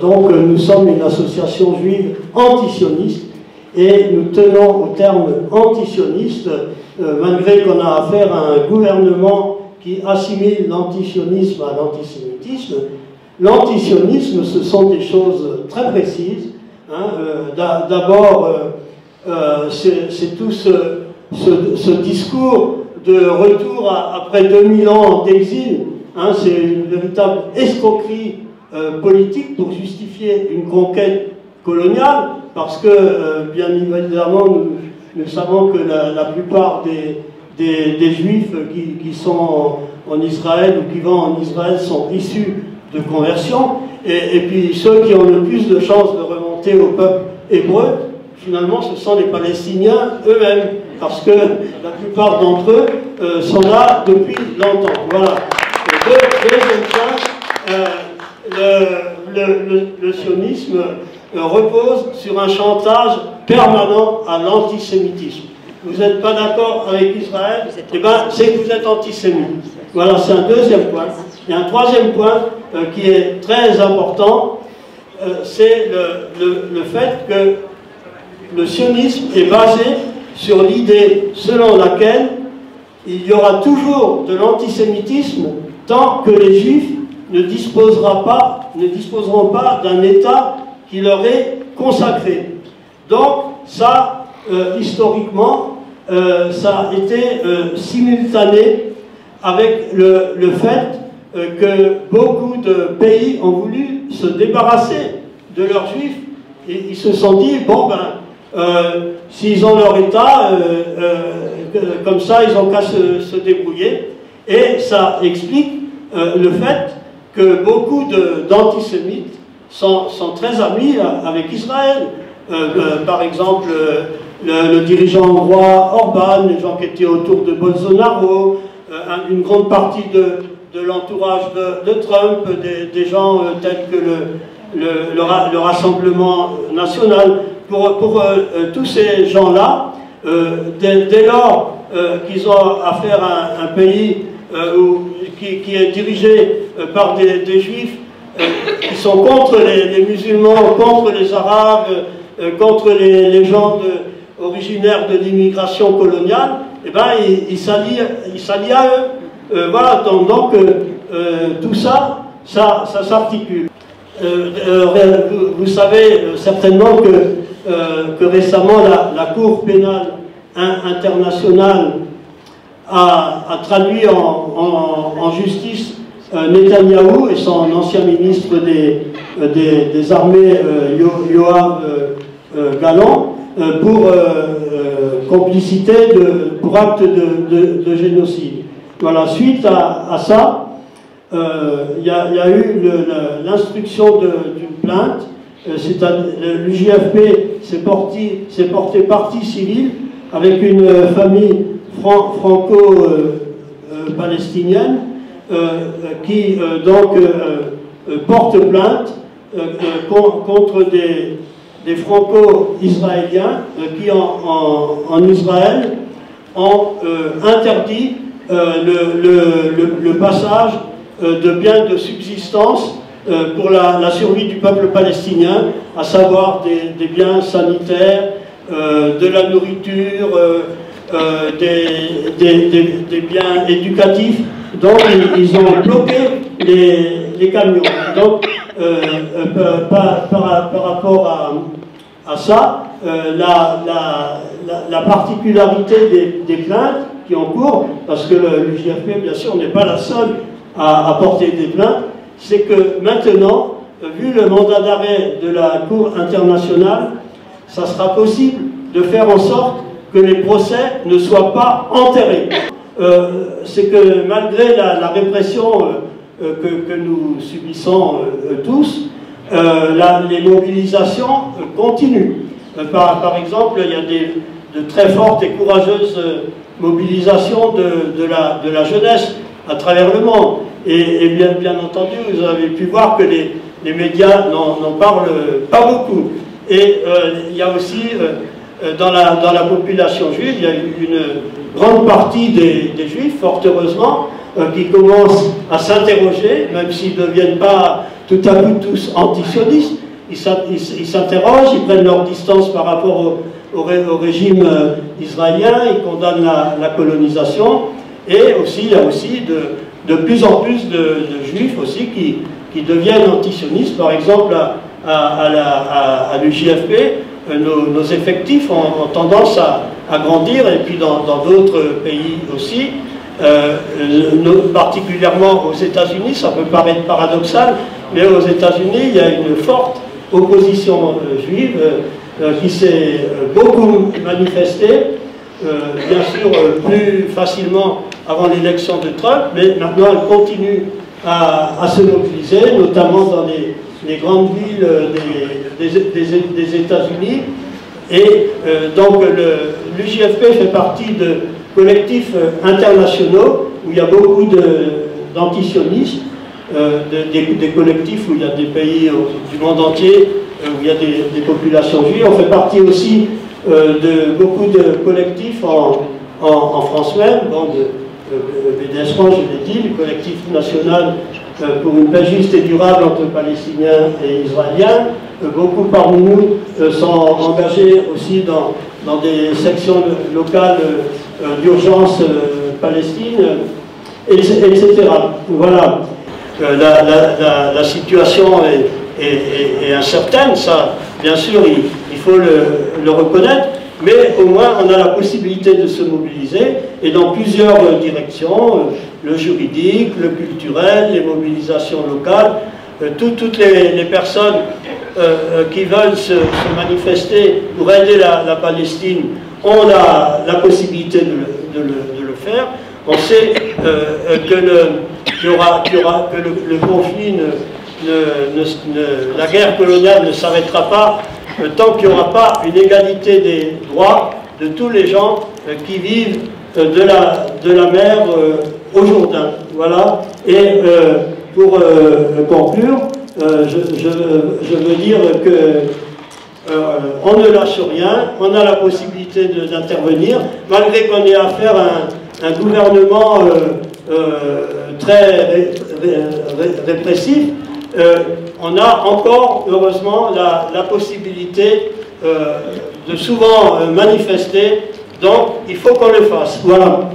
Donc nous sommes une association juive antisioniste et nous tenons au terme antisioniste, malgré qu'on a affaire à un gouvernement qui assimile l'antisionisme à l'antisémitisme. L'antisionisme, ce sont des choses très précises. D'abord, c'est tout ce discours de retour après 2000 ans d'exil. C'est une véritable escroquerie politique pour justifier une conquête coloniale, parce que, bien évidemment, nous savons que la plupart des Juifs qui sont en Israël ou qui vont en Israël sont issus de conversion, et puis ceux qui ont le plus de chances de remonter au peuple hébreu, finalement, ce sont les Palestiniens eux-mêmes, parce que la plupart d'entre eux sont là depuis longtemps. Voilà. Deuxième point, le sionisme repose sur un chantage permanent à l'antisémitisme. Vous n'êtes pas d'accord avec Israël, eh ben, c'est que vous êtes antisémite. Voilà, c'est un deuxième point. Et un troisième point qui est très important, c'est le fait que le sionisme est basé sur l'idée selon laquelle il y aura toujours de l'antisémitisme tant que les Juifs ne disposeront pas d'un État qui leur est consacré. Donc, ça, historiquement, ça a été simultané avec le fait que beaucoup de pays ont voulu se débarrasser de leurs Juifs, et ils se sont dit, bon ben, s'ils ont leur État, comme ça, ils n'ont qu'à se débrouiller. Et ça explique le fait que beaucoup d'antisémites sont très amis avec Israël. Par exemple, le dirigeant hongrois Orban, les gens qui étaient autour de Bolsonaro, une grande partie de l'entourage de Trump, des gens tels que le Rassemblement national. Pour tous ces gens-là, dès lors qu'ils ont affaire à un pays qui est dirigé par des Juifs qui sont contre les musulmans, contre les Arabes, contre les gens originaires de l'immigration coloniale, eh ben, ils s'allient à eux. Voilà, donc tout ça s'articule. Vous savez certainement que récemment la Cour pénale internationale a traduit en justice Netanyahou et son ancien ministre des armées, Yoav Gallant, pour complicité, pour acte de génocide. Voilà, suite à ça, il y a eu l'instruction d'une plainte. L'UJFP s'est porté partie civile avec une famille franco-palestinienne qui donc porte plainte contre des franco-israéliens qui en Israël ont interdit le passage de biens de subsistance pour la survie du peuple palestinien, à savoir des biens sanitaires, de la nourriture, des biens éducatifs. Donc ils ont bloqué les camions. Donc par rapport à ça, la particularité des plaintes qui ont cours, parce que l'UJFP bien sûr n'est pas la seule à porter des plaintes, c'est que maintenant, vu le mandat d'arrêt de la Cour internationale, ça sera possible de faire en sorte que les procès ne soient pas enterrés. C'est que malgré la répression que nous subissons tous, les mobilisations continuent. Par exemple, il y a de très fortes et courageuses mobilisations de la jeunesse à travers le monde. Et bien entendu, vous avez pu voir que les médias n'en parlent pas beaucoup. Et il y a aussi, dans la population juive, il y a une grande partie des juifs, fort heureusement, qui commencent à s'interroger, même s'ils ne deviennent pas tout à coup tous antisionistes. Ils s'interrogent, ils prennent leur distance par rapport au régime israélien, ils condamnent la colonisation, et aussi, il y a aussi de plus en plus de juifs aussi qui deviennent antisionistes. Par exemple, à l'UJFP, nos effectifs ont tendance à grandir, et puis dans d'autres pays aussi, particulièrement aux États-Unis. Ça peut paraître paradoxal, mais aux États-Unis, il y a une forte opposition juive qui s'est beaucoup manifestée, bien sûr plus facilement avant l'élection de Trump, mais maintenant elle continue à se mobiliser, notamment dans les grandes villes des États-Unis. Et donc l'UJFP fait partie de collectifs internationaux où il y a beaucoup d'antisionistes, des collectifs où il y a des pays du monde entier, où il y a des populations juives. On fait partie aussi de beaucoup de collectifs en France même, bon, BDS France, je l'ai dit, le collectif national pour une paix juste et durable entre Palestiniens et Israéliens. Beaucoup parmi nous sont engagés aussi dans des sections locales d'urgence Palestine, etc. Voilà. La situation est incertaine, ça, bien sûr, il faut le reconnaître, mais au moins on a la possibilité de se mobiliser, et dans plusieurs directions, le juridique, le culturel, les mobilisations locales, toutes les personnes qui veulent se manifester pour aider la Palestine ont la possibilité de le faire. On sait que le conflit, la guerre coloniale ne s'arrêtera pas tant qu'il n'y aura pas une égalité des droits de tous les gens qui vivent de la mer au Jourdain. Voilà. Et pour conclure, je veux dire que on ne lâche rien, on a la possibilité d'intervenir, malgré qu'on ait affaire à un gouvernement très répressif. On a encore, heureusement, la possibilité de souvent manifester, donc il faut qu'on le fasse. Voilà.